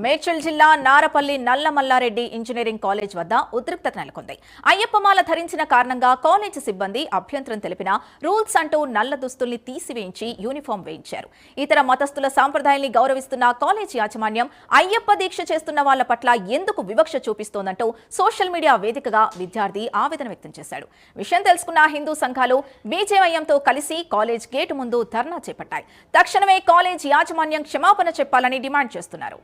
మేడ్చల్ జిల్లా Narapally Nalla Malla Reddy engineering college వద్ద ఉద్రిక్తత నెలకొంది. అయ్యప్పమాల ధరించిన కారణంగా కాలేజ్ సిబ్బంది అభ్యంతరం తెలిపినా రూల్స్ అంటూ నల్ల దుస్తుల్ని తీసివేయించి యూనిఫామ్ వేయించారు. ఇతర మతస్థుల సాంప్రదాయాల్ని గౌరవిస్తున్న కాలేజ్ యాజమాన్యం అయ్యప్ప దీక్ష చేస్తున్న వాళ్ల పట్ల ఎందుకు వివక్ష చూపిస్తోందంటూ సోషల్ మీడియా వేదికగా విద్యార్థి ఆవేదన వ్యక్తం చేశాడు. విషయం తెలుసుకున్న హిందూ సంఘాలు బీజేవైఎంతో కలిసి కాలేజ్ గేటు ముందు ధర్నా చేపట్టాయి. తక్షణమే కాలేజ్ యాజమాన్యం క్షమాపణ చెప్పాలని డిమాండ్ చేస్తున్నారు.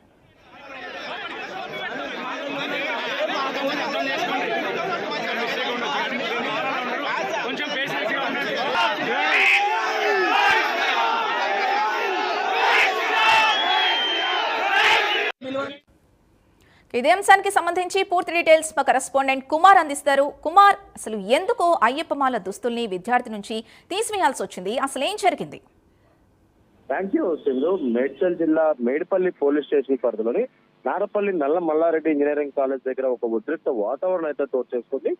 ఇదే అంశానికి సంబంధించి పూర్తి డీటెయిల్స్ మా కరెస్పాండెంట్ కుమార్ అందిస్తారు. కుమార్, అసలు ఎందుకు అయ్యప్పమాల దుస్తుల్ని విద్యార్థి నుంచి తీసివేయాల్సి వచ్చింది? అసలు ఏం జరిగింది? Thank you Sindhu. మేడ్చల్ జిల్లా మేడిపల్లి పోలీస్ స్టేషన్ పరిధిలోని నారపల్లి నల్ల మల్లారెడ్డి ఇంజనీరింగ్ కాలేజ్ దగ్గర ఒక ఉద్రిక్త వాతావరణం అయితే చోటు చేసుకుంది.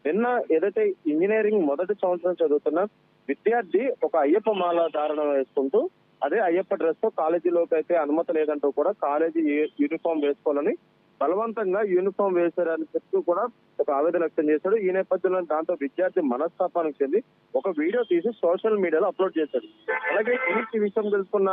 నిన్న ఏదైతే ఇంజనీరింగ్ మొదటి సంవత్సరం చదువుతున్న విద్యార్థి ఒక అయ్యప్ప మాల ధారణ వేసుకుంటూ అదే అయ్యప్ప డ్రెస్ తో కాలేజీలోకి అయితే అనుమతి లేదంటూ కూడా కాలేజీ యూనిఫామ్ వేసుకోవాలని బలవంతంగా యూనిఫామ్ వేశారని చెప్తూ కూడా ఒక ఆవేదన వ్యక్తం చేశాడు. ఈ నేపథ్యంలో దాంతో విద్యార్థి మనస్తాపానికి చెంది ఒక వీడియో తీసి సోషల్ మీడియాలో అప్లోడ్ చేశాడు. అలాగే ఈ విషయం తెలుసుకున్న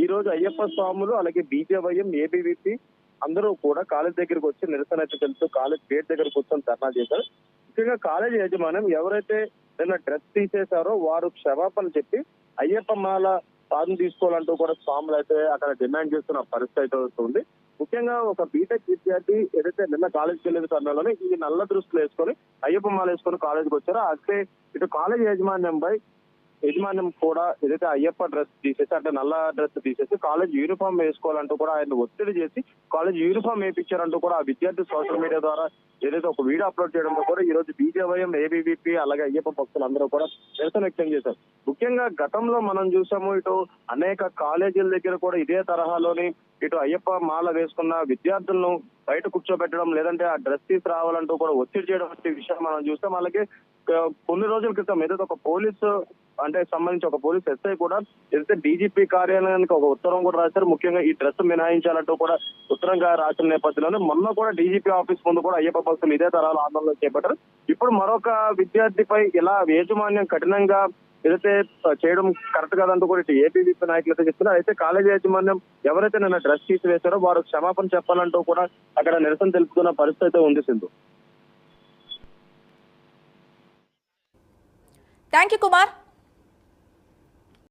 ఈ రోజు అయ్యప్ప స్వాములు అలాగే బీజేవైఎం ఏబీవీపీ అందరూ కూడా కాలేజ్ దగ్గరకు వచ్చి నిరసన అయితే తెలుస్తూ కాలేజ్ గేట్ దగ్గర కూర్చొని ధర్నా చేశారు. ముఖ్యంగా కాలేజ్ యాజమాన్యం ఎవరైతే నిన్న డ్రెస్ తీసేశారో వారు క్షమాపణ చెప్పి అయ్యప్ప మాల సాధన తీసుకోవాలంటూ కూడా స్వాములు అయితే అక్కడ డిమాండ్ చేస్తున్న పరిస్థితి అయితే వస్తుంది. ముఖ్యంగా ఒక బీటెక్ విద్యార్థి ఏదైతే నిన్న కాలేజ్కి వెళ్ళిన సమయంలోనే ఈ నల్ల దృష్టిలు వేసుకొని అయ్యప్ప మాల వేసుకొని కాలేజ్కి వచ్చారో అయితే ఇటు కాలేజ్ యజమాన్యం కూడా ఏదైతే అయ్యప్ప డ్రెస్ తీసేసి అంటే నల్ల డ్రెస్ తీసేసి కాలేజ్ యూనిఫామ్ వేసుకోవాలంటూ కూడా ఆయన ఒత్తిడి చేసి కాలేజ్ యూనిఫామ్ వేయించారంటూ కూడా ఆ విద్యార్థి సోషల్ మీడియా ద్వారా ఏదైతే ఒక వీడియో అప్లోడ్ చేయడంతో కూడా ఈ రోజు బీజేవైఎం ఏబీవీపీ అలాగే అయ్యప్ప భక్తులు అందరూ కూడా నిరసన వ్యక్తం చేశారు. ముఖ్యంగా గతంలో మనం చూసాము ఇటు అనేక కాలేజీల దగ్గర కూడా ఇదే తరహాలోని ఇటు అయ్యప్ప మాల వేసుకున్న విద్యార్థులను బయట కూర్చోబెట్టడం లేదంటే ఆ డ్రెస్ తీసి రావాలంటూ కూడా ఒత్తిడి చేయడం వంటి విషయాలు మనం చూస్తాం. అలాగే కొన్ని రోజుల క్రితం ఏదైతే ఒక పోలీసు అంటే సంబంధించి ఒక పోలీస్ ఎస్ఐ కూడా ఏదైతే డీజీపీ కార్యాలయానికి ఒక ఉత్తరం కూడా రాశారు. ముఖ్యంగా ఈ డ్రెస్ మినహాయించాలంటూ కూడా ఉత్తరంగా రాసిన నేపథ్యంలోనే మొన్న కూడా డీజీపీ ఆఫీస్ ముందు కూడా అయ్యప్ప భక్తులు ఇదే తరాలు ఆందోళన చేపట్టారు. ఇప్పుడు మరొక విద్యార్థిపై ఇలా యాజమాన్యం కఠినంగా ఏదైతే చేయడం కరెక్ట్ కాదంటూ కూడా ఇటు ఏబీవీపీ నాయకులు అయితే చెప్తున్నారు. అయితే కాలేజీ యాజమాన్యం ఎవరైతే నిన్న డ్రెస్ తీసివేశారో వారు క్షమాపణ చెప్పాలంటూ కూడా అక్కడ నిరసన తెలుపుతున్న పరిస్థితి అయితే ఉంది సింధు. Thank you Kumar.